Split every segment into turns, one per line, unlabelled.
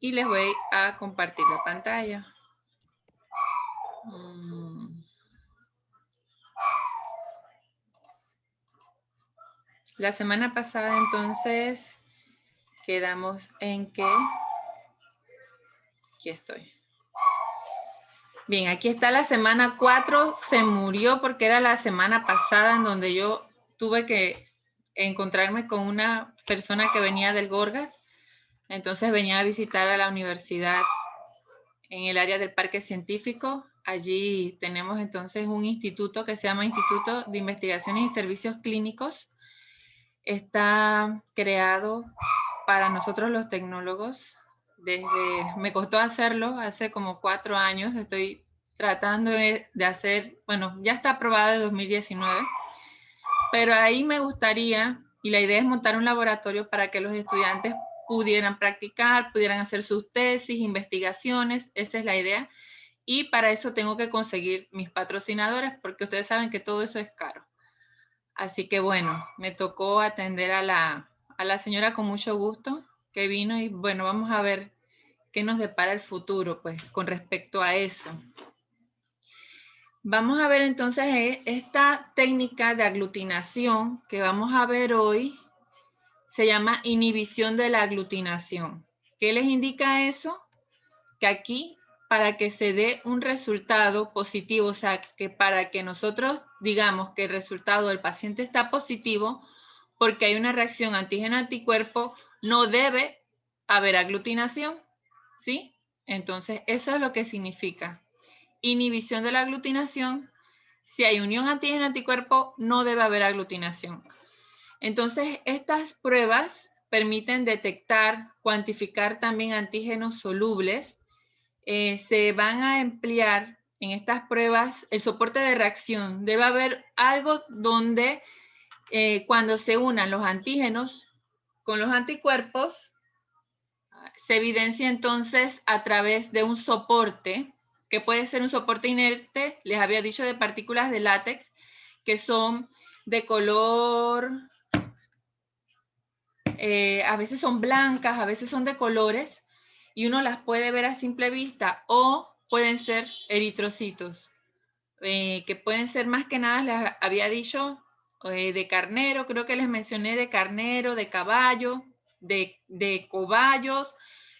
y les voy a compartir la pantalla. La semana pasada, entonces, quedamos en que... Aquí estoy. Bien, aquí está la semana 4. Se murió porque era la semana pasada en donde yo tuve que encontrarme con una persona que venía del Gorgas. Entonces venía a visitar a la universidad en el área del Parque Científico. Allí tenemos entonces un instituto que se llama Instituto de Investigaciones y Servicios Clínicos. Está creado para nosotros los tecnólogos. Me costó hacerlo hace como 4 años. Estoy tratando de hacer, bueno, ya está aprobado en 2019, pero ahí me gustaría, y la idea es montar un laboratorio para que los estudiantes pudieran practicar, pudieran hacer sus tesis, investigaciones, esa es la idea. Y para eso tengo que conseguir mis patrocinadores, porque ustedes saben que todo eso es caro. Así que bueno, me tocó atender a la señora con mucho gusto que vino y bueno, vamos a ver qué nos depara el futuro, pues, con respecto a eso. Vamos a ver entonces esta técnica de aglutinación que vamos a ver hoy, se llama inhibición de la aglutinación. ¿Qué les indica eso? Que aquí, para que se dé un resultado positivo, o sea, que para que nosotros digamos que el resultado del paciente está positivo, porque hay una reacción antígeno-anticuerpo, no debe haber aglutinación, ¿sí? Entonces, eso es lo que significa. Inhibición de la aglutinación. Si hay unión antígeno-anticuerpo, no debe haber aglutinación. Entonces, estas pruebas permiten detectar, cuantificar también antígenos solubles. Se van a emplear en estas pruebas el soporte de reacción. Debe haber algo donde cuando se unan los antígenos con los anticuerpos, se evidencia entonces a través de un soporte, que puede ser un soporte inerte, les había dicho de partículas de látex, que son de color, a veces son blancas, a veces son de colores, y uno las puede ver a simple vista, o pueden ser eritrocitos, que pueden ser más que nada, les había dicho, de carnero, creo que les mencioné de carnero, de caballo, de cobayos,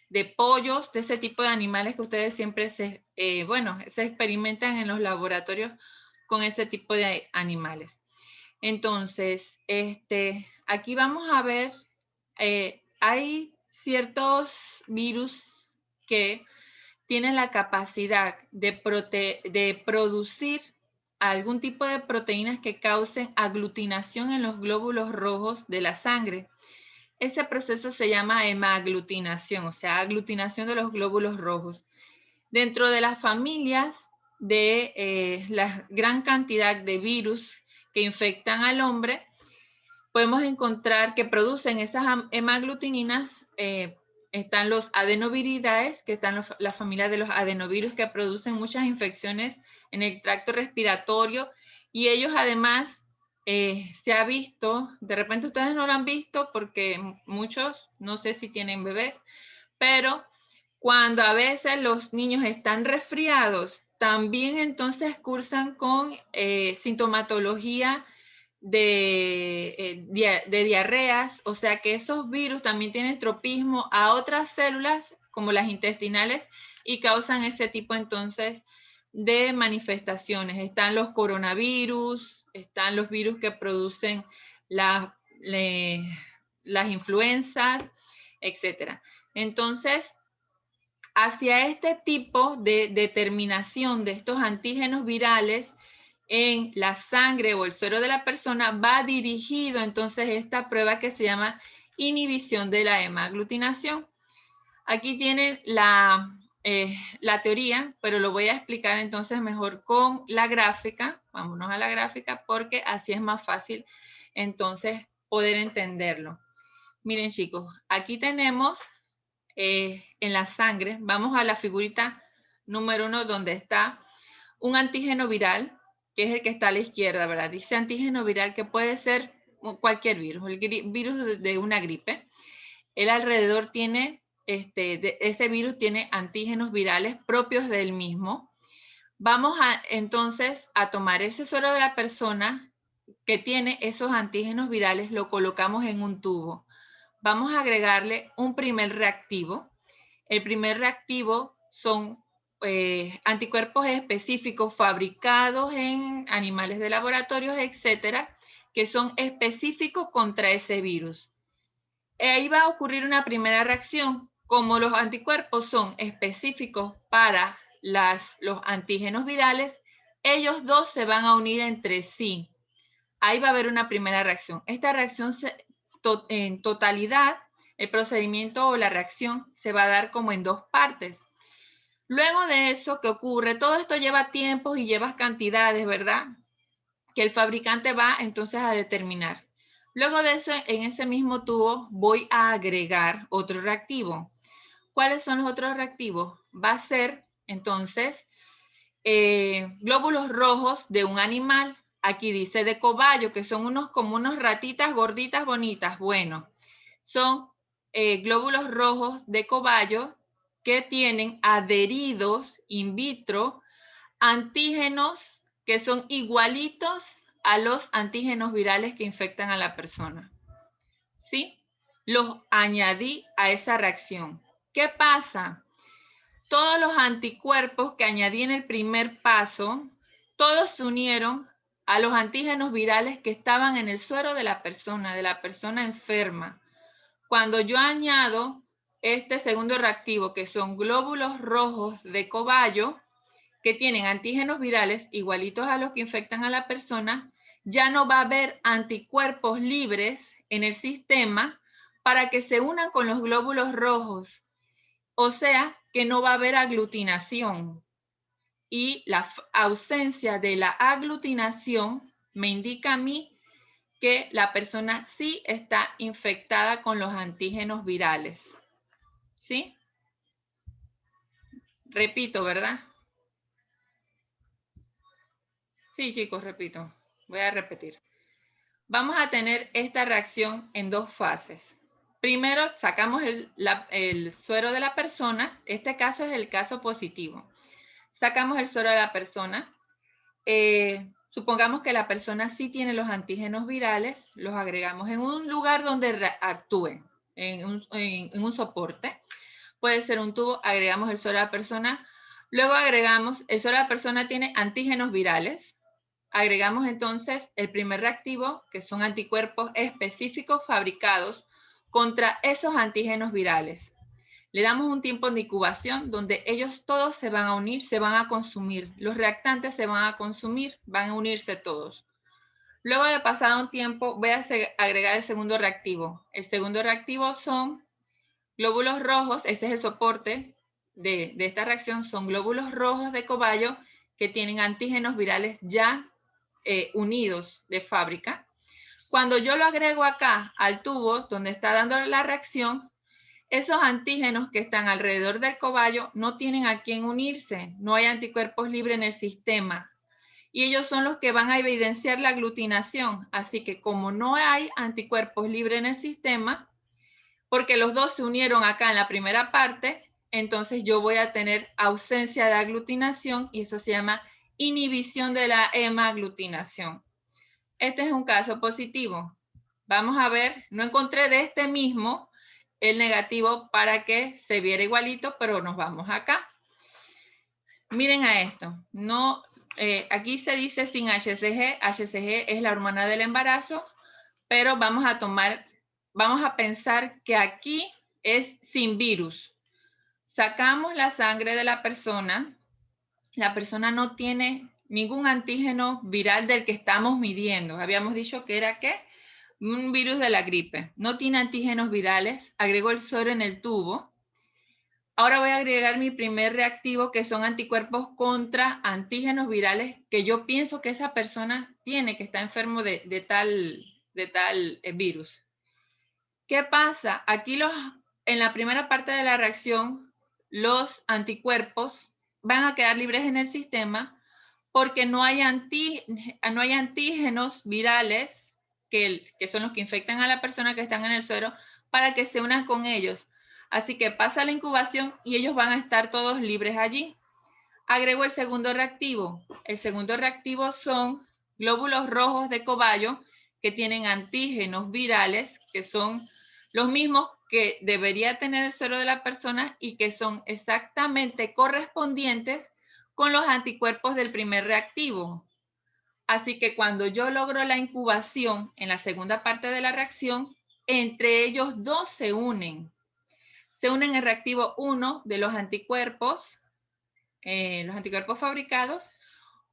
de pollos, de ese tipo de animales que ustedes siempre se experimentan en los laboratorios con ese tipo de animales. Entonces, aquí vamos a ver, hay ciertos virus que tienen la capacidad de producir algún tipo de proteínas que causen aglutinación en los glóbulos rojos de la sangre. Ese proceso se llama hemaglutinación, o sea, aglutinación de los glóbulos rojos. Dentro de las familias de la gran cantidad de virus que infectan al hombre, podemos encontrar que producen esas hemaglutininas. Están los adenoviridae, que están la familia de los adenovirus que producen muchas infecciones en el tracto respiratorio, y ellos además se ha visto, de repente ustedes no lo han visto porque muchos, no sé si tienen bebés, pero cuando a veces los niños están resfriados, también entonces cursan con sintomatología de diarreas, o sea que esos virus también tienen tropismo a otras células como las intestinales y causan ese tipo entonces de manifestaciones. Están los coronavirus, están los virus que producen las influencias, etc. Entonces, hacia este tipo de determinación de estos antígenos virales en la sangre o el suero de la persona va dirigido entonces esta prueba que se llama inhibición de la hemaglutinación. Aquí tienen la teoría, pero lo voy a explicar entonces mejor con la gráfica. Vámonos a la gráfica porque así es más fácil entonces poder entenderlo. Miren chicos, aquí tenemos en la sangre, vamos a la figurita número 1 donde está un antígeno viral, que es el que está a la izquierda, ¿verdad? Dice antígeno viral que puede ser cualquier virus, el virus de una gripe. Él alrededor tiene ese virus tiene antígenos virales propios del mismo. Vamos entonces a tomar ese suero de la persona que tiene esos antígenos virales, lo colocamos en un tubo. Vamos a agregarle un primer reactivo. El primer reactivo son anticuerpos específicos fabricados en animales de laboratorios, etcétera, que son específicos contra ese virus. Ahí va a ocurrir una primera reacción. Como los anticuerpos son específicos para los antígenos virales, ellos dos se van a unir entre sí. Ahí va a haber una primera reacción. Esta reacción en totalidad, el procedimiento o la reacción se va a dar como en dos partes. Luego de eso, ¿qué ocurre? Todo esto lleva tiempos y lleva cantidades, ¿verdad? Que el fabricante va entonces a determinar. Luego de eso, en ese mismo tubo voy a agregar otro reactivo. ¿Cuáles son los otros reactivos? Va a ser, entonces, glóbulos rojos de un animal. Aquí dice de cobayo, que son como unos ratitas gorditas bonitas. Bueno, son glóbulos rojos de cobayo que tienen adheridos in vitro antígenos que son igualitos a los antígenos virales que infectan a la persona. ¿Sí? Los añadí a esa reacción. ¿Qué pasa? Todos los anticuerpos que añadí en el primer paso, todos se unieron a los antígenos virales que estaban en el suero de la persona enferma. Cuando yo añado este segundo reactivo, que son glóbulos rojos de cobayo, que tienen antígenos virales igualitos a los que infectan a la persona, ya no va a haber anticuerpos libres en el sistema para que se unan con los glóbulos rojos. O sea, que no va a haber aglutinación. Y la ausencia de la aglutinación me indica a mí que la persona sí está infectada con los antígenos virales. ¿Sí? Repito, ¿verdad? Sí, chicos, repito. Voy a repetir. Vamos a tener esta reacción en dos fases. Primero, sacamos el suero de la persona. Este caso es el caso positivo. Sacamos el suero de la persona. Supongamos que la persona sí tiene los antígenos virales. Los agregamos en un lugar donde actúen, en un soporte. Puede ser un tubo, agregamos el suero de la persona. Luego agregamos, el suero de la persona tiene antígenos virales. Agregamos entonces el primer reactivo, que son anticuerpos específicos fabricados contra esos antígenos virales. Le damos un tiempo de incubación donde ellos todos se van a unir, se van a consumir. Los reactantes se van a consumir, van a unirse todos. Luego de pasado un tiempo, voy a agregar el segundo reactivo. El segundo reactivo son glóbulos rojos, este es el soporte de esta reacción, son glóbulos rojos de cobayo que tienen antígenos virales ya unidos de fábrica. Cuando yo lo agrego acá al tubo donde está dando la reacción, esos antígenos que están alrededor del cobayo no tienen a quién unirse, no hay anticuerpos libres en el sistema y ellos son los que van a evidenciar la aglutinación. Así que como no hay anticuerpos libres en el sistema, porque los dos se unieron acá en la primera parte, entonces yo voy a tener ausencia de aglutinación y eso se llama inhibición de la hemaglutinación. Este es un caso positivo. Vamos a ver, no encontré de este mismo el negativo para que se viera igualito, pero nos vamos acá. Miren a esto. No, aquí se dice sin HCG. HCG es la hormona del embarazo, pero vamos a pensar que aquí es sin virus. Sacamos la sangre de la persona no tiene ningún antígeno viral del que estamos midiendo. Habíamos dicho que era, ¿qué? Un virus de la gripe. No tiene antígenos virales. Agrego el suero en el tubo. Ahora voy a agregar mi primer reactivo, que son anticuerpos contra antígenos virales que yo pienso que esa persona tiene, que está enfermo de tal virus. ¿Qué pasa? Aquí en la primera parte de la reacción, los anticuerpos van a quedar libres en el sistema porque no hay antígenos virales que son los que infectan a la persona que están en el suero para que se unan con ellos. Así que pasa la incubación y ellos van a estar todos libres allí. Agrego el segundo reactivo. El segundo reactivo son glóbulos rojos de cobayo que tienen antígenos virales, que son los mismos que debería tener el suero de la persona y que son exactamente correspondientes con los anticuerpos del primer reactivo. Así que cuando yo logro la incubación en la segunda parte de la reacción, entre ellos dos se unen. Se unen el reactivo 1 de los anticuerpos fabricados,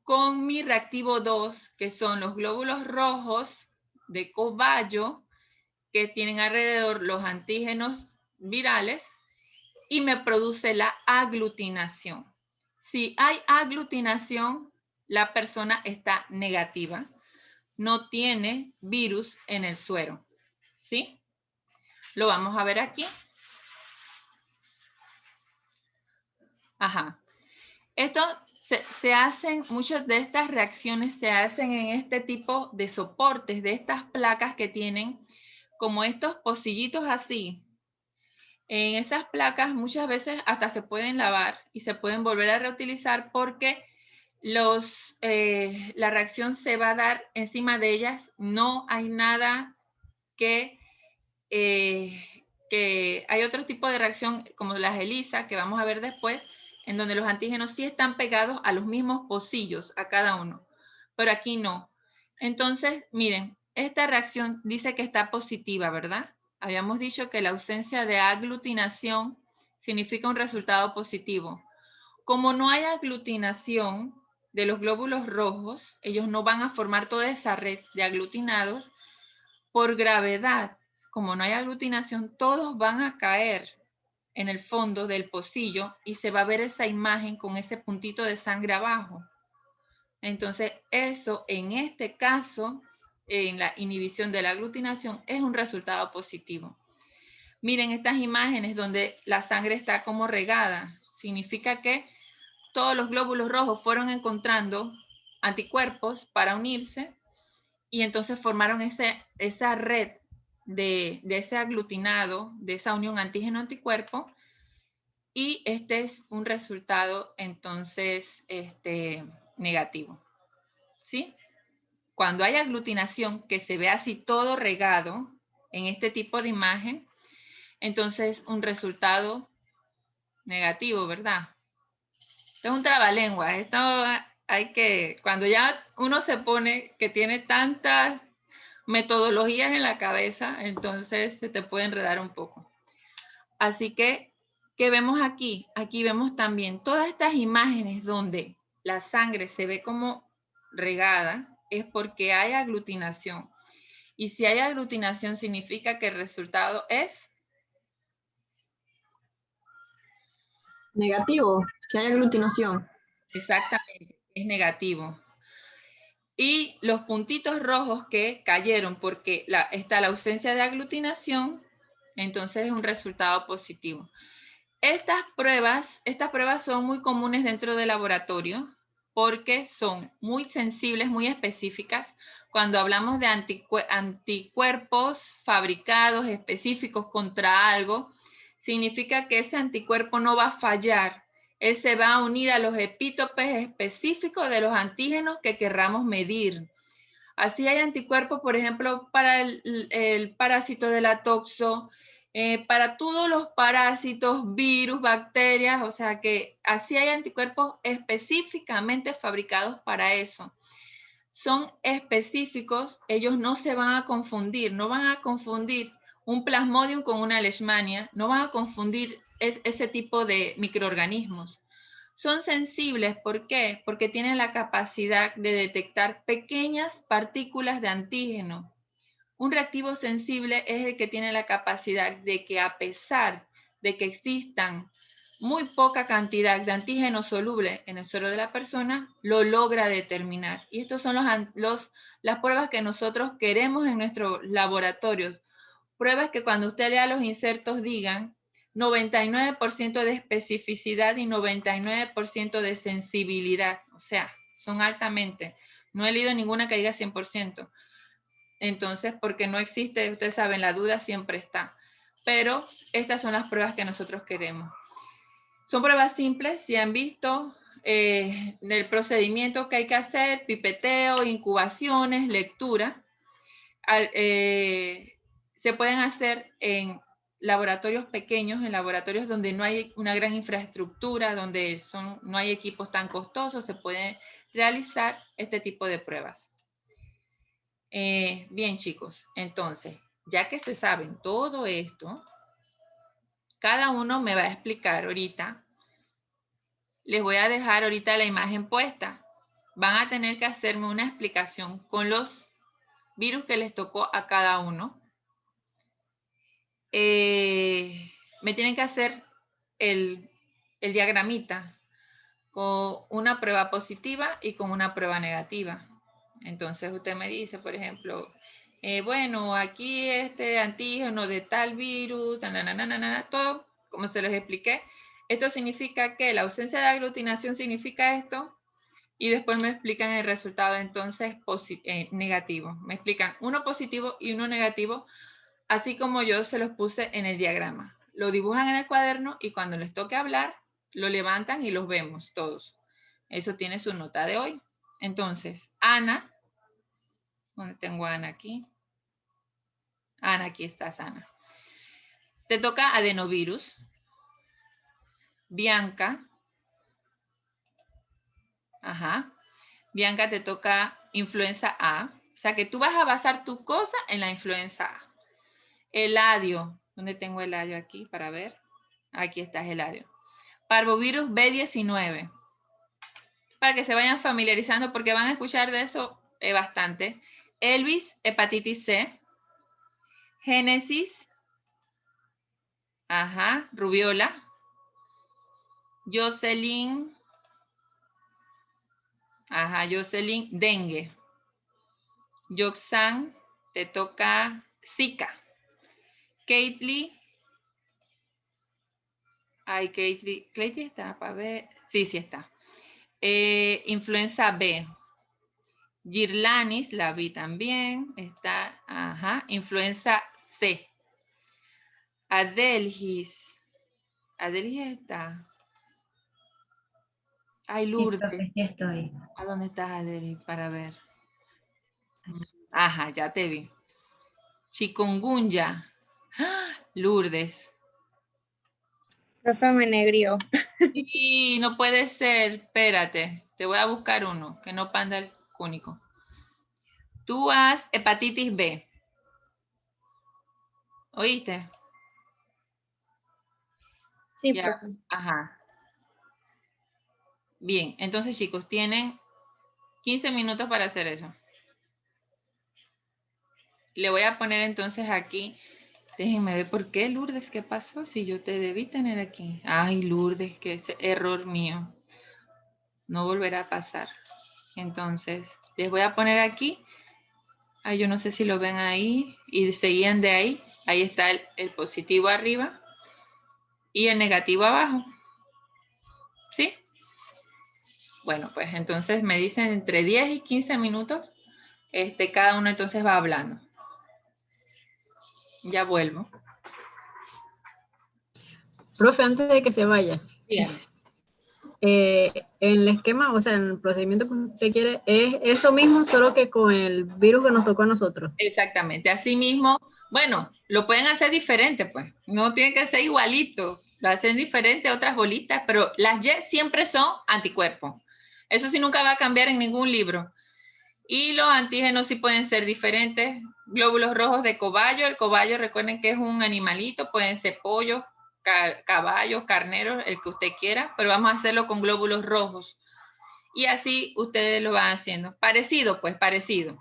con mi reactivo 2, que son los glóbulos rojos de cobayo, que tienen alrededor los antígenos virales, y me produce la aglutinación. Si hay aglutinación, la persona está negativa, no tiene virus en el suero, ¿sí? Lo vamos a ver aquí. Ajá. Esto se hacen, muchas de estas reacciones se hacen en este tipo de soportes, de estas placas que tienen como estos pocillitos así. En esas placas muchas veces hasta se pueden lavar y se pueden volver a reutilizar porque la reacción se va a dar encima de ellas. No hay nada que hay otro tipo de reacción como las ELISA que vamos a ver después, en donde los antígenos sí están pegados a los mismos pocillos, a cada uno, pero aquí no. Entonces, miren, esta reacción dice que está positiva, ¿verdad? Habíamos dicho que la ausencia de aglutinación significa un resultado positivo. Como no hay aglutinación de los glóbulos rojos, ellos no van a formar toda esa red de aglutinados por gravedad. Como no hay aglutinación, todos van a caer en el fondo del pocillo y se va a ver esa imagen con ese puntito de sangre abajo. Entonces, eso en este caso, en la inhibición de la aglutinación, es un resultado positivo. Miren estas imágenes donde la sangre está como regada. Significa que todos los glóbulos rojos fueron encontrando anticuerpos para unirse y entonces formaron esa red de ese aglutinado, de esa unión antígeno-anticuerpo, y este es un resultado entonces negativo, ¿sí? Cuando hay aglutinación que se ve así todo regado en este tipo de imagen, entonces un resultado negativo, ¿verdad? Esto es un trabalengua. Esto hay que, cuando ya uno se pone que tiene tantas metodologías en la cabeza, entonces se te puede enredar un poco. Así que, ¿qué vemos aquí? Aquí vemos también todas estas imágenes donde la sangre se ve como regada, es porque hay aglutinación. Y si hay aglutinación significa que el resultado es
negativo, que hay aglutinación.
exactamente, es negativo. Y los puntitos rojos que cayeron porque está la ausencia de aglutinación, entonces es un resultado positivo. Estas pruebas son muy comunes dentro del laboratorio porque son muy sensibles, muy específicas. Cuando hablamos de anticuerpos fabricados específicos contra algo, significa que ese anticuerpo no va a fallar. Él se va a unir a los epítopes específicos de los antígenos que querramos medir. Así hay anticuerpos, por ejemplo, para el parásito de la toxo, para todos los parásitos, virus, bacterias, o sea que así hay anticuerpos específicamente fabricados para eso. Son específicos, ellos no se van a confundir, no van a confundir un plasmodium con una leishmania, no van a confundir ese tipo de microorganismos. Son sensibles, ¿por qué? Porque tienen la capacidad de detectar pequeñas partículas de antígeno. Un reactivo sensible es el que tiene la capacidad de que a pesar de que existan muy poca cantidad de antígeno soluble en el suero de la persona, lo logra determinar. Y estos son las pruebas que nosotros queremos en nuestros laboratorios. Pruebas que cuando usted lea los insertos digan 99% de especificidad y 99% de sensibilidad. O sea, son altamente. No he leído ninguna que diga 100%. Entonces, porque no existe, ustedes saben, la duda siempre está. pero estas son las pruebas que nosotros queremos. Son pruebas simples, si han visto el procedimiento que hay que hacer, pipeteo, incubaciones, lectura. Se pueden hacer en laboratorios pequeños, en laboratorios donde no hay una gran infraestructura, donde no hay equipos tan costosos, se puede realizar este tipo de pruebas. Bien, chicos, entonces, ya que se saben todo esto, cada uno me va a explicar ahorita. Les voy a dejar ahorita la imagen puesta. Van a tener que hacerme una explicación con los virus que les tocó a cada uno. Me tienen que hacer el diagramita con una prueba positiva y con una prueba negativa. Entonces usted me dice, por ejemplo, bueno, aquí este antígeno de tal virus, todo, como se les expliqué. Esto significa que la ausencia de aglutinación significa esto, y después me explican el resultado entonces negativo. Me explican uno positivo y uno negativo, así como yo se los puse en el diagrama. Lo dibujan en el cuaderno y cuando les toque hablar, lo levantan y los vemos todos. Eso tiene su nota de hoy. Entonces, Ana, ¿dónde tengo a Ana aquí? Ana, aquí estás, Ana. Te toca adenovirus. Bianca. Ajá. Bianca, te toca influenza A. O sea que tú vas a basar tu cosa en la influenza A. Eladio. ¿Dónde tengo Eladio aquí para ver? Aquí está Eladio. Parvovirus B19. Para que se vayan familiarizando porque van a escuchar de eso bastante. Elvis, hepatitis C. Génesis. Ajá, rubiola. Jocelyn. Ajá, Jocelyn, dengue. Yoxan, te toca Zika. Caitlyn. Ay, Caitlyn está para ver. Sí, sí está. Influenza B. Girlanis, la vi también. Está, ajá. Influenza C. Adelgis. Adelgis está. Ay,
Sí,
Lourdes.
profe, sí estoy.
¿A dónde estás, Adelgis? Para ver. Ajá, ya te vi. Chikungunya. ¡Ah! Lourdes.
Profe, me negrió.
Sí, no puede ser. Espérate. Te voy a buscar uno, que no panda el cúnico. Tú has hepatitis B. ¿Oíste?
Sí,
Ya.
profe.
Ajá. Bien, entonces chicos, tienen 15 minutos para hacer eso. Le voy a poner entonces aquí. Déjenme ver por qué, Lourdes, ¿qué pasó? Si yo te debí tener aquí. Ay, Lourdes, que es error mío. No volverá a pasar. Entonces, les voy a poner aquí. Ay, yo no sé si lo ven ahí. Y seguían de ahí. Ahí está el positivo arriba. Y el negativo abajo. ¿Sí? Bueno, pues entonces me dicen entre 10 y 15 minutos. Cada uno entonces va hablando. Ya vuelvo.
Profe, antes de que se vaya,
Díganme.
en el esquema, o sea, en el procedimiento que usted quiere, es eso mismo, solo que con el virus que nos tocó a nosotros.
Exactamente. Asimismo, bueno, lo pueden hacer diferente, pues. No tiene que ser igualito. Lo hacen diferente otras bolitas, pero las Y siempre son anticuerpos. Eso sí nunca va a cambiar en ningún libro. Y los antígenos sí pueden ser diferentes. Glóbulos rojos de cobayo. El cobayo, recuerden que es un animalito. Pueden ser pollos, caballos, carneros, el que usted quiera. Pero vamos a hacerlo con glóbulos rojos. Y así ustedes lo van haciendo. Parecido, pues, parecido.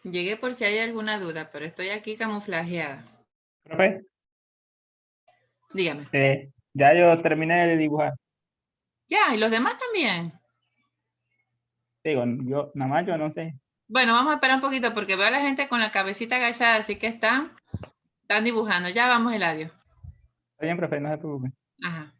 Llegué por si hay alguna duda, pero estoy aquí camuflajeada.
Profe,
Dígame.
ya yo terminé de dibujar.
Ya, y los demás también.
Digo, yo, nada más yo no sé.
Bueno, vamos a esperar un poquito porque veo a la gente con la cabecita agachada, así que están dibujando. Ya vamos, Eladio.
Está bien, profe, no se preocupe.
Ajá.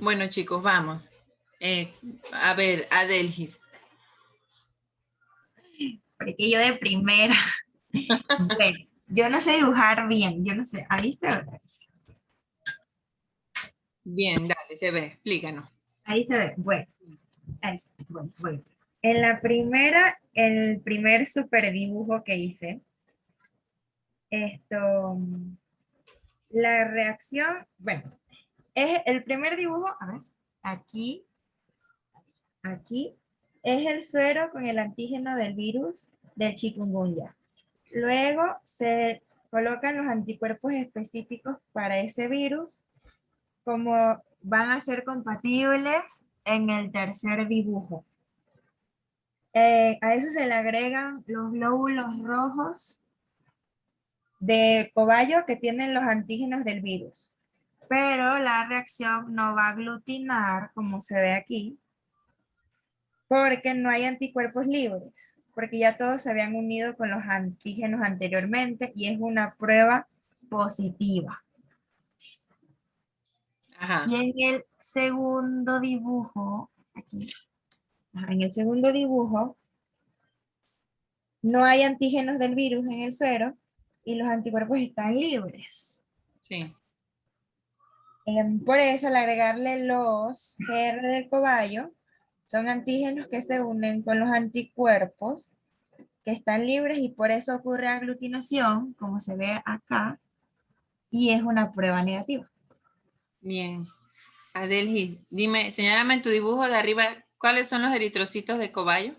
Bueno, chicos, vamos. A ver, Adelgis.
Porque yo de primera. Bueno, yo no sé dibujar bien, yo no sé. Ahí se ve.
Bien, dale, se ve. Explícanos.
Ahí se ve. Bueno, ahí, bueno. En la primera, el primer super dibujo que hice, la reacción, bueno, es el primer dibujo, a ver, aquí, es el suero con el antígeno del virus del chikungunya. Luego se colocan los anticuerpos específicos para ese virus, como van a ser compatibles en el tercer dibujo. A eso se le agregan los glóbulos rojos de cobayo que tienen los antígenos del virus. Pero la reacción no va a aglutinar, como se ve aquí, porque no hay anticuerpos libres, porque ya todos se habían unido con los antígenos anteriormente y es una prueba positiva.
Ajá.
Y en el segundo dibujo, aquí, en el segundo dibujo, no hay antígenos del virus en el suero y los anticuerpos están libres.
Sí.
Por eso, al agregarle los GR del cobayo, son antígenos que se unen con los anticuerpos que están libres y por eso ocurre aglutinación, como se ve acá, y es una prueba negativa.
Bien. Adelgis, dime, señálame en tu dibujo de arriba, ¿cuáles son los eritrocitos de cobayo?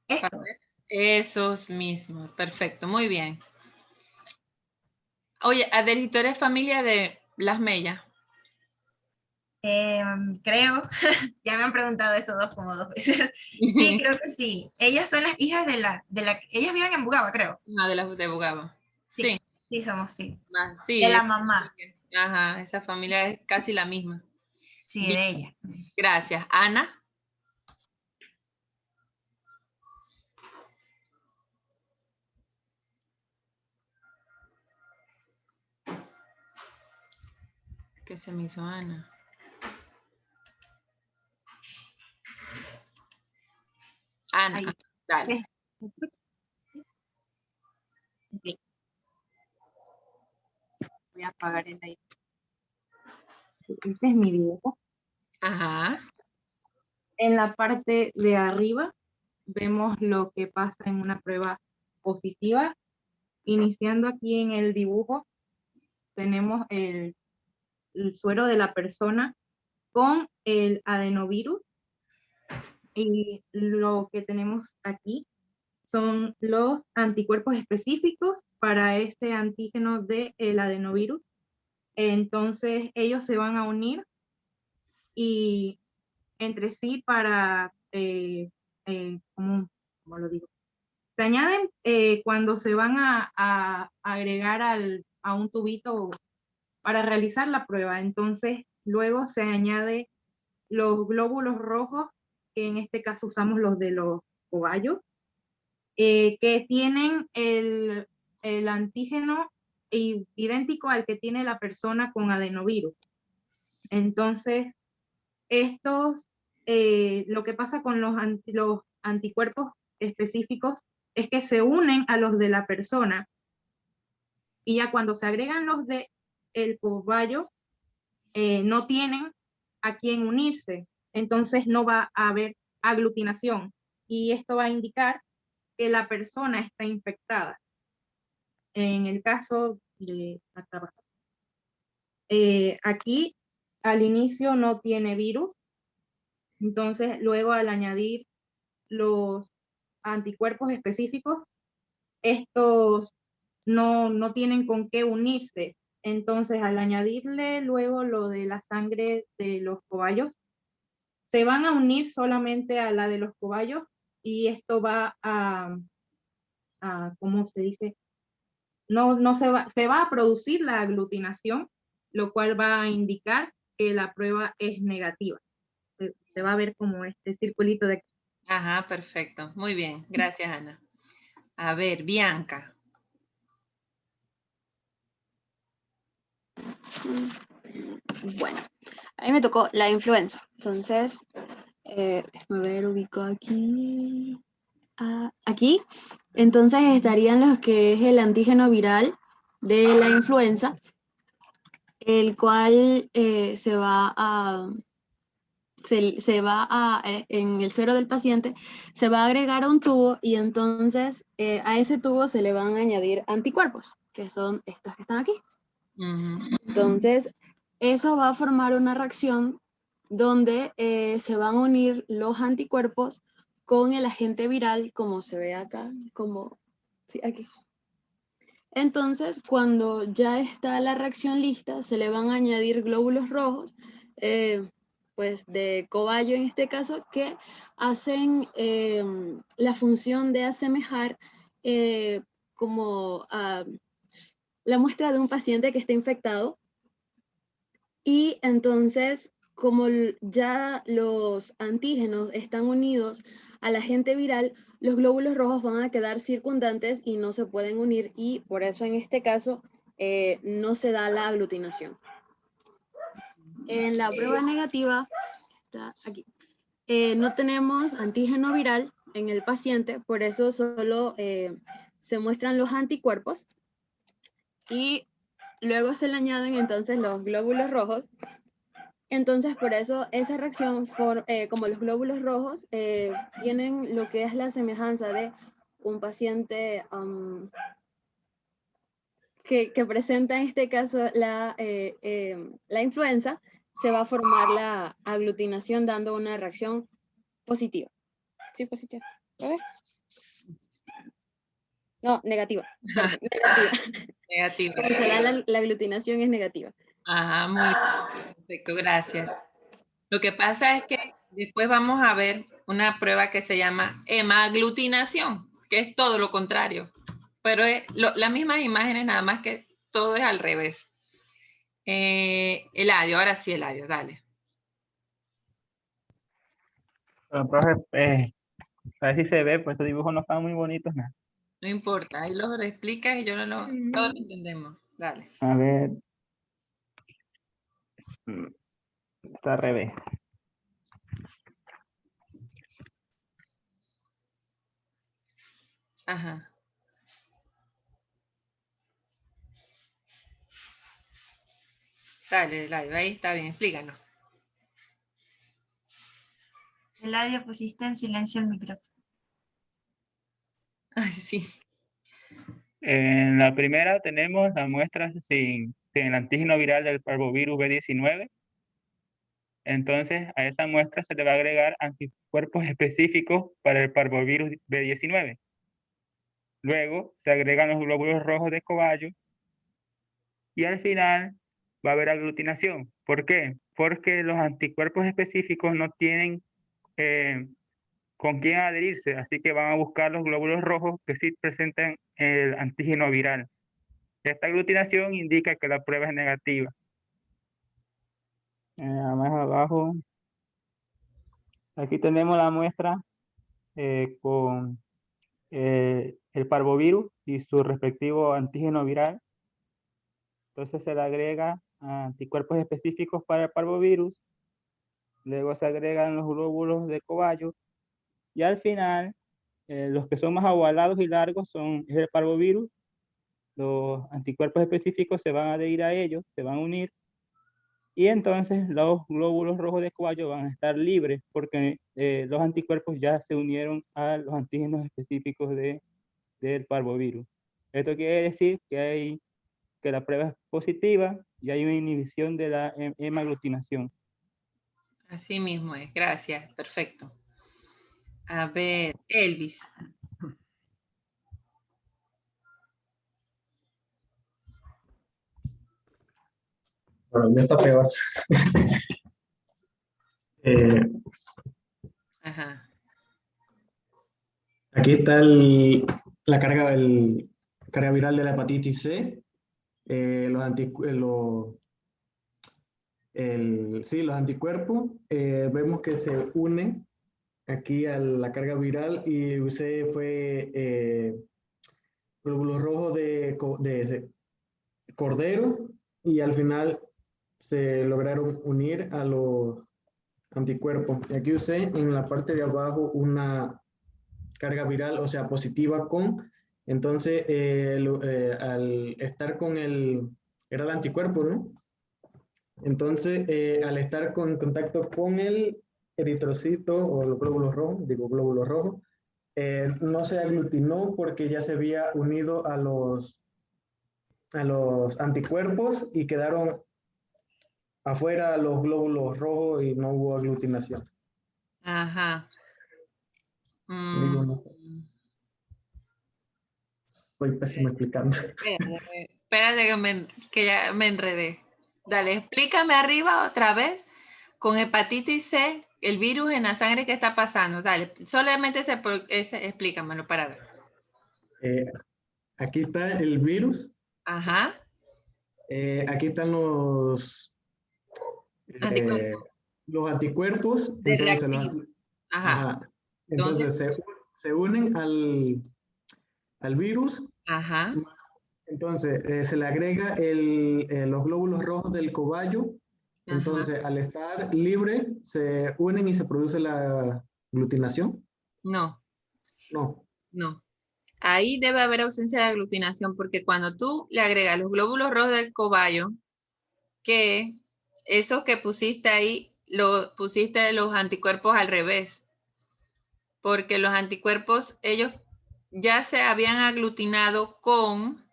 Estos,
Esos mismos, perfecto, muy bien. Oye, Adelgis, ¿tú eres familia de las mellas?
creo, ya me han preguntado eso como dos veces. Sí, creo que sí. Ellas son las hijas ellas viven en Bugaba, creo.
Ah, de las de Bugaba.
Sí,
Sí.
sí somos, sí.
Sí,
De la mamá,
ajá, esa familia es casi la misma.
sí,
Bien,
de ella.
gracias. Ana. ¿Qué se me hizo Ana? Ana,
Ahí.
dale.
Ok. Voy a apagar el aire. Este es mi dibujo.
Ajá.
En la parte de arriba vemos lo que pasa en una prueba positiva. Iniciando aquí en el dibujo, tenemos el suero de la persona con el adenovirus. Y lo que tenemos aquí son los anticuerpos específicos para este antígeno del adenovirus. Entonces ellos se van a unir y entre sí para, ¿cómo lo digo? Se añaden cuando se van a agregar a un tubito para realizar la prueba. Entonces luego se añade los glóbulos rojos, que en este caso usamos los de los cobayos, que tienen el antígeno idéntico al que tiene la persona con adenovirus. Entonces, lo que pasa con los anticuerpos específicos es que se unen a los de la persona y ya cuando se agregan los de el cobayo, no tienen a quién unirse, entonces no va a haber aglutinación y esto va a indicar que la persona está infectada. En el caso de acá abajo. Aquí al inicio no tiene virus, entonces luego al añadir los anticuerpos específicos, estos no tienen con qué unirse. Entonces al añadirle luego lo de la sangre de los cobayos, se van a unir solamente a la de los cobayos y esto va ¿cómo se dice? No se va a producir la aglutinación, lo cual va a indicar que la prueba es negativa. Se va a ver como este circulito de aquí.
Ajá, perfecto. Muy bien. Gracias, Ana. A ver, Bianca.
Bueno, a mí me tocó la influenza. Entonces, déjame ver, ubico aquí. Aquí. Entonces estarían los que es el antígeno viral de la influenza, el cual se va a, en el suero del paciente, se va a agregar a un tubo y entonces a ese tubo se le van a añadir anticuerpos, que son estos que están aquí. Entonces, eso va a formar una reacción donde se van a unir los anticuerpos con el agente viral, como se ve acá, como, sí, aquí. Entonces, cuando ya está la reacción lista, se le van a añadir glóbulos rojos, pues de cobayo en este caso, que hacen la función de asemejar como a la muestra de un paciente que está infectado. Y entonces, como ya los antígenos están unidos al agente viral, los glóbulos rojos van a quedar circundantes y no se pueden unir, y por eso en este caso no se da la aglutinación. En la prueba negativa, está aquí, no tenemos antígeno viral en el paciente, por eso solo se muestran los anticuerpos y luego se le añaden entonces los glóbulos rojos. Entonces, por eso esa reacción, como los glóbulos rojos tienen lo que es la semejanza de un paciente que presenta en este caso la influenza, se va a formar la aglutinación dando una reacción positiva. ¿Sí, positiva? A ver. No, negativa. Perdón, negativa.
Negativa.
Como se da la aglutinación es negativa.
Ajá, muy bien. Perfecto, gracias. Lo que pasa es que después vamos a ver una prueba que se llama hemaglutinación, que es todo lo contrario. Pero es las mismas imágenes, nada más que todo es al revés. Eladio, ahora sí, Eladio, dale.
Pero, profe, a ver si se ve, pues esos dibujos no están muy bonitos, ¿no?
No importa, ahí lo explicas y yo todos lo entendemos. Dale.
A ver. Está al revés.
Ajá. Dale, Eladio, ahí está bien, explícanos.
Eladio, pusiste en silencio el micrófono.
Ay, sí.
En la primera tenemos la muestra sin el antígeno viral del parvovirus B19. Entonces, a esa muestra se le va a agregar anticuerpos específicos para el parvovirus B19. Luego, se agregan los glóbulos rojos de cobayo y al final va a haber aglutinación. ¿Por qué? Porque los anticuerpos específicos no tienen con quién adherirse, así que van a buscar los glóbulos rojos que sí presentan el antígeno viral. Esta aglutinación indica que la prueba es negativa. Más abajo, aquí tenemos la muestra con el parvovirus y su respectivo antígeno viral. Entonces se le agrega anticuerpos específicos para el parvovirus, luego se agregan los glóbulos de cobayo y al final los que son más ovalados y largos es el parvovirus. Los anticuerpos específicos se van a adherir a ellos, se van a unir, y entonces los glóbulos rojos de cobayo van a estar libres porque los anticuerpos ya se unieron a los antígenos específicos del parvovirus. Esto quiere decir que la prueba es positiva y hay una inhibición de la hemaglutinación.
Así mismo es, gracias, perfecto. A ver, Elvis.
Bueno, ya está peor.
Ajá.
Aquí está la carga viral de la hepatitis C. Los anticuerpos. Vemos que se unen aquí a la carga viral y C fue glóbulos rojos de cordero, y al final se lograron unir a los anticuerpos. Y aquí usé en la parte de abajo una carga viral, o sea, positiva con, entonces al estar con era el anticuerpo, ¿no? Entonces, al estar con contacto con el eritrocito o los glóbulos rojos, digo glóbulos rojos, no se aglutinó porque ya se había unido a los anticuerpos y quedaron afuera los glóbulos rojos y no hubo aglutinación.
Ajá.
Digo, no sé. Soy pésimo explicando.
Espérate que ya me enredé. Dale, explícame arriba otra vez con hepatitis C, el virus en la sangre que está pasando. Dale, solamente ese explícamelo para ver.
Aquí está el virus.
Ajá.
Aquí están
Anticuerpos.
los anticuerpos.
De
Entonces,
reactivo. Ajá.
ajá. Entonces se unen al virus.
Ajá.
Entonces se le agrega los glóbulos rojos del cobayo. Entonces, al estar libre, se unen y se produce la aglutinación.
No.
No.
No. Ahí debe haber ausencia de aglutinación porque cuando tú le agregas los glóbulos rojos del cobayo, que esos que pusiste ahí, pusiste los anticuerpos al revés. Porque los anticuerpos, ellos ya se habían aglutinado con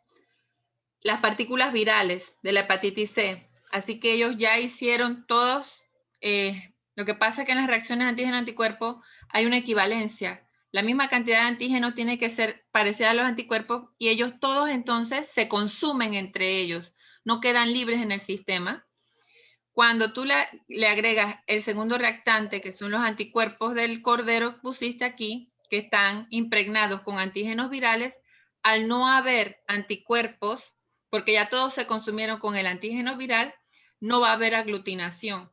las partículas virales de la hepatitis C. Así que ellos ya hicieron todos, lo que pasa es que en las reacciones antígeno-anticuerpo hay una equivalencia. La misma cantidad de antígenos tiene que ser parecida a los anticuerpos y ellos todos entonces se consumen entre ellos, no quedan libres en el sistema. Cuando tú le agregas el segundo reactante, que son los anticuerpos del cordero que pusiste aquí, que están impregnados con antígenos virales, al no haber anticuerpos, porque ya todos se consumieron con el antígeno viral, no va a haber aglutinación.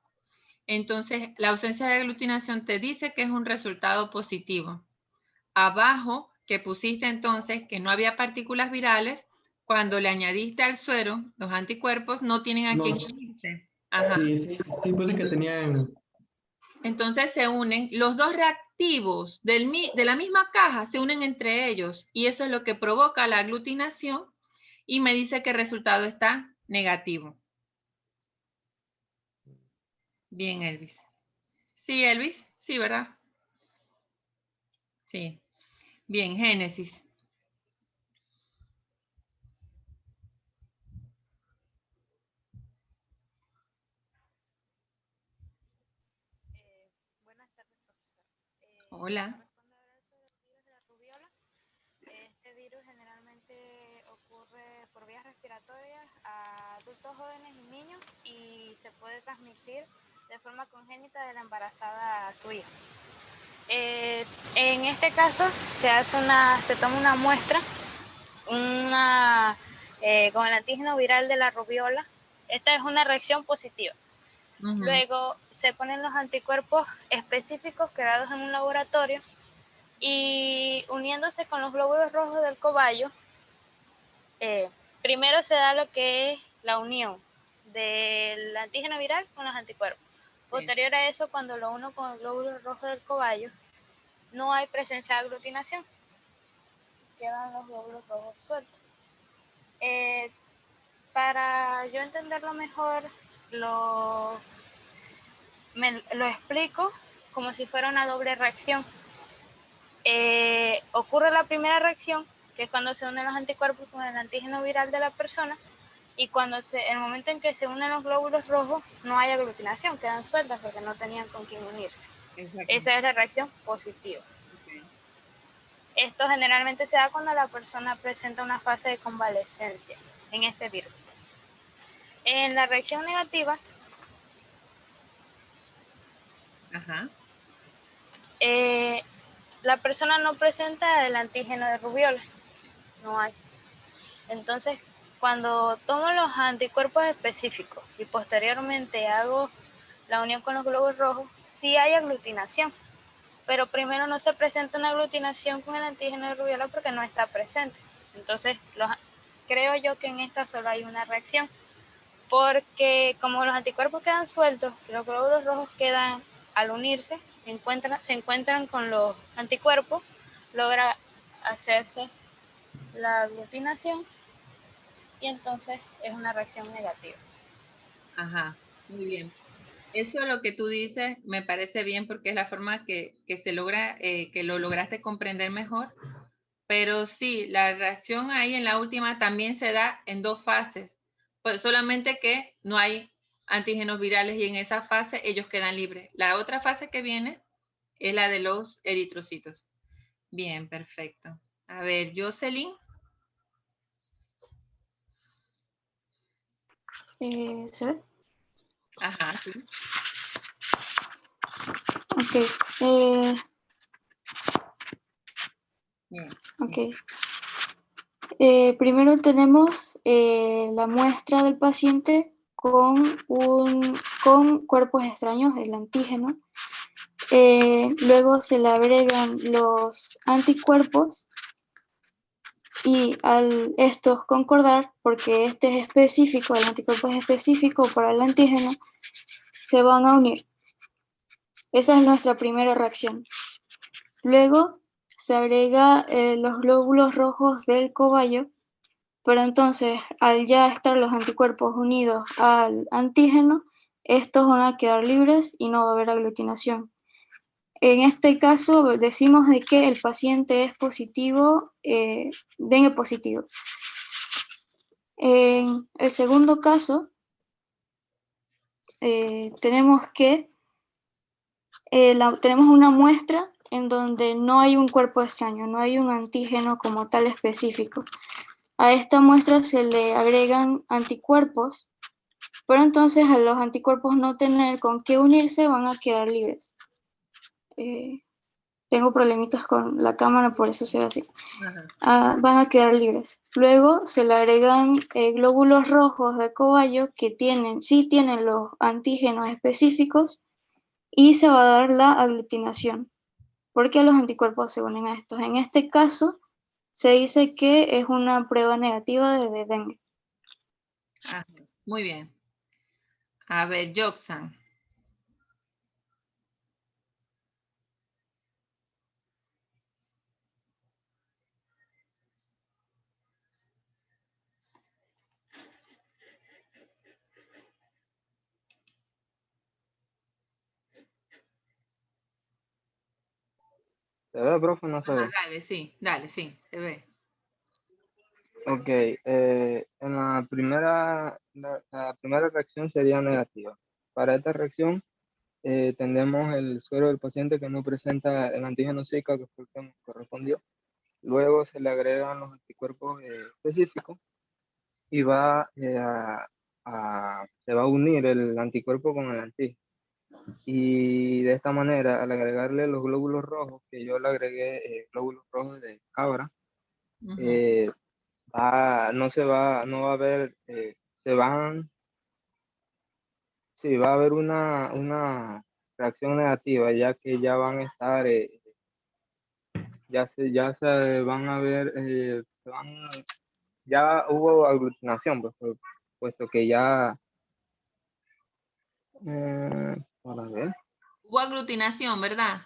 Entonces, la ausencia de aglutinación te dice que es un resultado positivo. Abajo, que pusiste entonces que no había partículas virales, cuando le añadiste al suero los anticuerpos, no tienen a quién unirse. Ajá.
Sí, puede que tenían.
Entonces se unen, los dos reactivos de la misma caja se unen entre ellos y eso es lo que provoca la aglutinación y me dice que el resultado está negativo. Bien, Elvis. Sí, Elvis. Sí, ¿verdad? Sí. Bien, Génesis.
Buenas tardes, profesor.
Hola.
Este virus generalmente ocurre por vías respiratorias a adultos jóvenes y niños y se puede transmitir de forma congénita de la embarazada a su hijo. En este caso se toma una muestra con el antígeno viral de la rubiola. Esta es una reacción positiva. Luego se ponen los anticuerpos específicos creados en un laboratorio y uniéndose con los glóbulos rojos del cobayo, primero se da lo que es la unión del antígeno viral con los anticuerpos. Posterior a eso, cuando lo uno con los glóbulos rojos del cobayo, no hay presencia de aglutinación. Quedan los glóbulos rojos sueltos. Para yo entenderlo mejor, lo explico como si fuera una doble reacción. Ocurre la primera reacción, que es cuando se unen los anticuerpos con el antígeno viral de la persona, y cuando el momento en que se unen los glóbulos rojos, no hay aglutinación, quedan sueltas porque no tenían con quién unirse. Esa es la reacción positiva. Esto generalmente se da cuando la persona presenta una fase de convalescencia en este virus. En la reacción negativa, la persona no presenta el antígeno de rubiola, no hay. Entonces, cuando tomo los anticuerpos específicos y posteriormente hago la unión con los glóbulos rojos, sí hay aglutinación, pero primero no se presenta una aglutinación con el antígeno de rubiola porque no está presente. Entonces, creo yo que en esta solo hay una reacción. porque como los anticuerpos quedan sueltos, los glóbulos rojos quedan, al unirse, se encuentran con los anticuerpos, logra hacerse la aglutinación y entonces es una reacción negativa.
Ajá, muy bien. Eso lo que tú dices me parece bien porque es la forma que se logra, que lo lograste comprender mejor. Pero sí, la reacción ahí en la última también se da en 2 fases. Pues solamente que no hay antígenos virales y en esa fase ellos quedan libres. La otra fase que viene es la de los eritrocitos. Bien, perfecto. A ver, Jocelyn.
¿Se ve?
Ajá, sí.
Ok.
Bien.
Ok. Primero tenemos la muestra del paciente con cuerpos extraños, el antígeno. Luego se le agregan los anticuerpos y al estos concordar, porque este es específico, el anticuerpo es específico para el antígeno, se van a unir. Esa es nuestra primera reacción. Luego se agrega los glóbulos rojos del cobayo, pero entonces al ya estar los anticuerpos unidos al antígeno, estos van a quedar libres y no va a haber aglutinación. En este caso decimos de que el paciente es positivo, dengue positivo. En el segundo caso, tenemos una muestra en donde no hay un cuerpo extraño, no hay un antígeno como tal específico. A esta muestra se le agregan anticuerpos, pero entonces a los anticuerpos no tener con qué unirse van a quedar libres. Tengo problemitas con la cámara, por eso se ve así. Van a quedar libres. Luego se le agregan glóbulos rojos de cobayo que sí tienen los antígenos específicos y se va a dar la aglutinación, porque los anticuerpos se unen a estos. En este caso, se dice que es una prueba negativa de dengue.
Muy bien. A ver, Joxan.
¿Se ve, profe? No se ve.
Dale, sí, se ve.
Ok, en la primera reacción sería negativa. Para esta reacción tenemos el suero del paciente que no presenta el antígeno Zika, que fue el que nos correspondió. Luego se le agregan los anticuerpos específicos y se va a unir el anticuerpo con el antígeno. Y de esta manera, al agregarle los glóbulos rojos, que yo le agregué glóbulos rojos de cabra, no va a haber, va a haber una reacción negativa, ya que ya van a estar, ya se van a ver, ya hubo aglutinación, puesto que ya, para ver.
Hubo aglutinación, ¿verdad?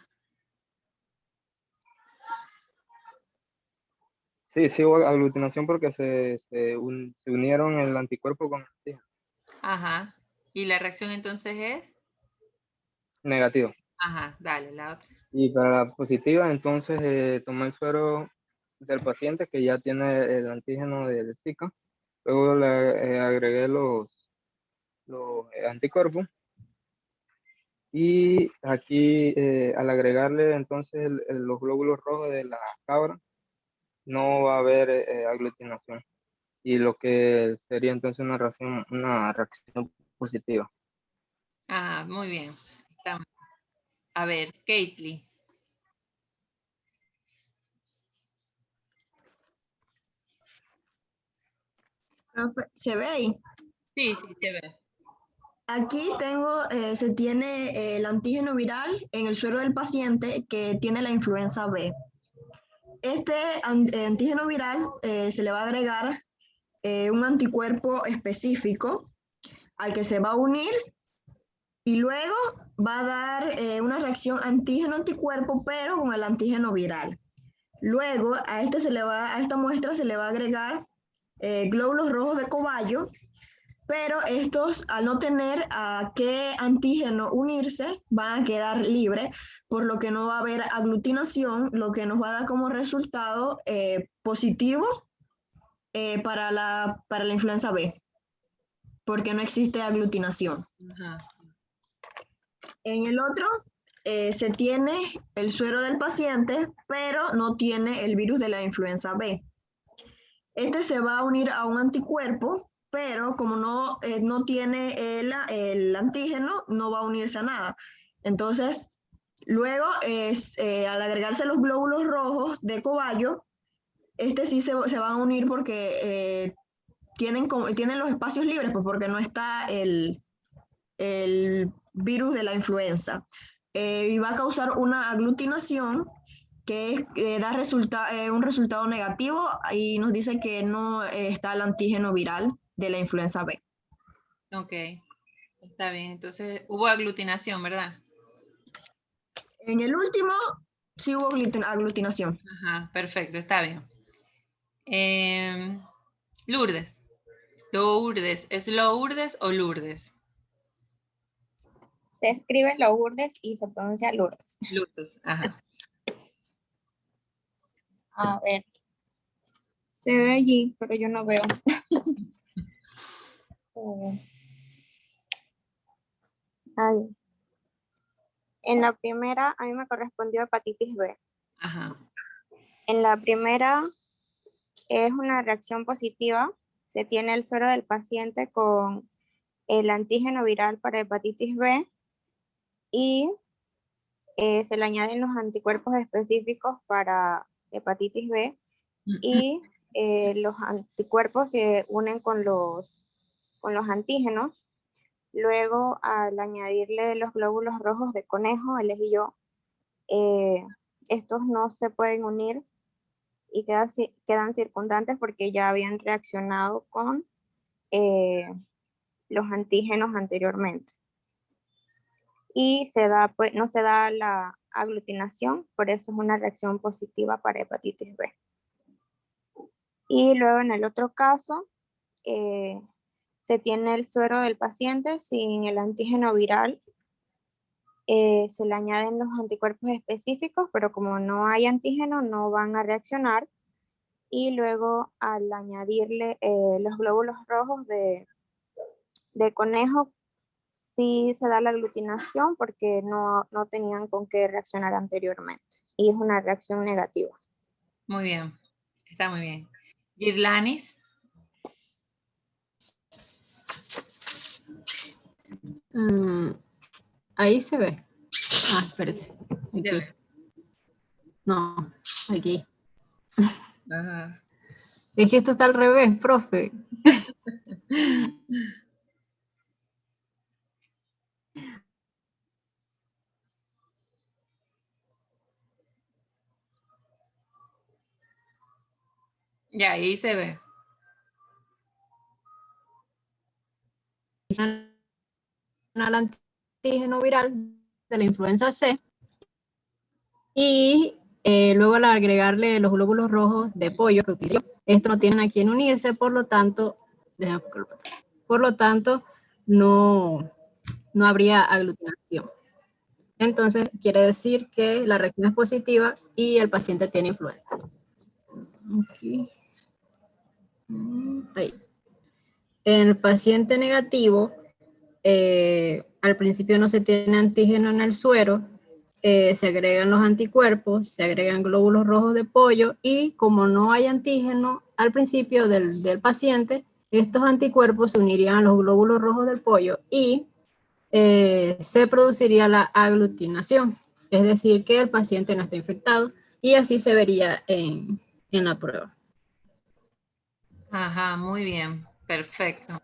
Sí, hubo aglutinación porque se unieron el anticuerpo con el antígeno.
Ajá. ¿Y la reacción entonces es?
Negativo.
Ajá, dale, la otra.
Y para la positiva, entonces tomé el suero del paciente que ya tiene el antígeno de Zika. Luego le agregué los anticuerpos. Y aquí, al agregarle entonces los glóbulos rojos de la cabra, no va a haber aglutinación. Y lo que sería entonces una reacción positiva.
Ah, muy bien. A ver, Caitlin.
¿Se ve ahí?
Sí, se ve.
Aquí se tiene el antígeno viral en el suero del paciente que tiene la influenza B. Este antígeno viral se le va a agregar un anticuerpo específico al que se va a unir y luego va a dar una reacción antígeno-anticuerpo, pero con el antígeno viral. Luego a esta muestra se le va a agregar glóbulos rojos de cobayo, pero estos, al no tener a qué antígeno unirse, van a quedar libres, por lo que no va a haber aglutinación, lo que nos va a dar como resultado positivo para la influenza B, porque no existe aglutinación.
Ajá.
En el otro se tiene el suero del paciente, pero no tiene el virus de la influenza B. Este se va a unir a un anticuerpo, pero como no tiene el antígeno, no va a unirse a nada. Entonces, luego, al agregarse los glóbulos rojos de cobayo, este sí se van a unir porque tienen los espacios libres, pues porque no está el virus de la influenza. Y va a causar una aglutinación que da un resultado negativo y nos dice que no está el antígeno viral de la influenza B.
Ok, está bien. Entonces, hubo aglutinación, ¿verdad?
En el último, sí hubo aglutinación.
Ajá, perfecto, está bien. Lourdes. Lourdes. ¿Es Lourdes o Lourdes?
Se escribe Lourdes y se pronuncia Lourdes.
Lourdes, ajá.
A ver. Se ve allí, pero yo no veo. Ahí. En la primera, a mí me correspondió hepatitis B.
Ajá.
En la primera es una reacción positiva. Se tiene el suero del paciente con el antígeno viral para hepatitis B y se le añaden los anticuerpos específicos para hepatitis B y los anticuerpos se unen con los antígenos. Luego, al añadirle los glóbulos rojos de conejo, elegí yo, estos no se pueden unir y quedan circundantes porque ya habían reaccionado con los antígenos anteriormente. Y no se da la aglutinación, por eso es una reacción positiva para hepatitis B. Y luego en el otro caso, se tiene el suero del paciente sin el antígeno viral. Se le añaden los anticuerpos específicos, pero como no hay antígeno, no van a reaccionar. Y luego al añadirle los glóbulos rojos de conejo, sí se da la aglutinación porque no tenían con qué reaccionar anteriormente. Y es una reacción negativa.
Muy bien, está muy bien. Girlanis.
Ahí se ve. Ah, espérese. Aquí. No, aquí.
Ajá.
Es que esto está al revés, profe.
Ya, ahí se ve.
Al antígeno viral de la influenza C y luego al agregarle los glóbulos rojos de pollo que utilizó, estos no tienen a quién unirse, por lo tanto no habría aglutinación. Entonces quiere decir que la reacción es positiva y el paciente tiene influenza. Okay. Ahí. En el paciente negativo, al principio no se tiene antígeno en el suero, se agregan los anticuerpos, se agregan glóbulos rojos de pollo y como no hay antígeno al principio del paciente, estos anticuerpos se unirían a los glóbulos rojos del pollo y se produciría la aglutinación, es decir, que el paciente no está infectado y así se vería en la prueba.
Ajá, muy bien, perfecto.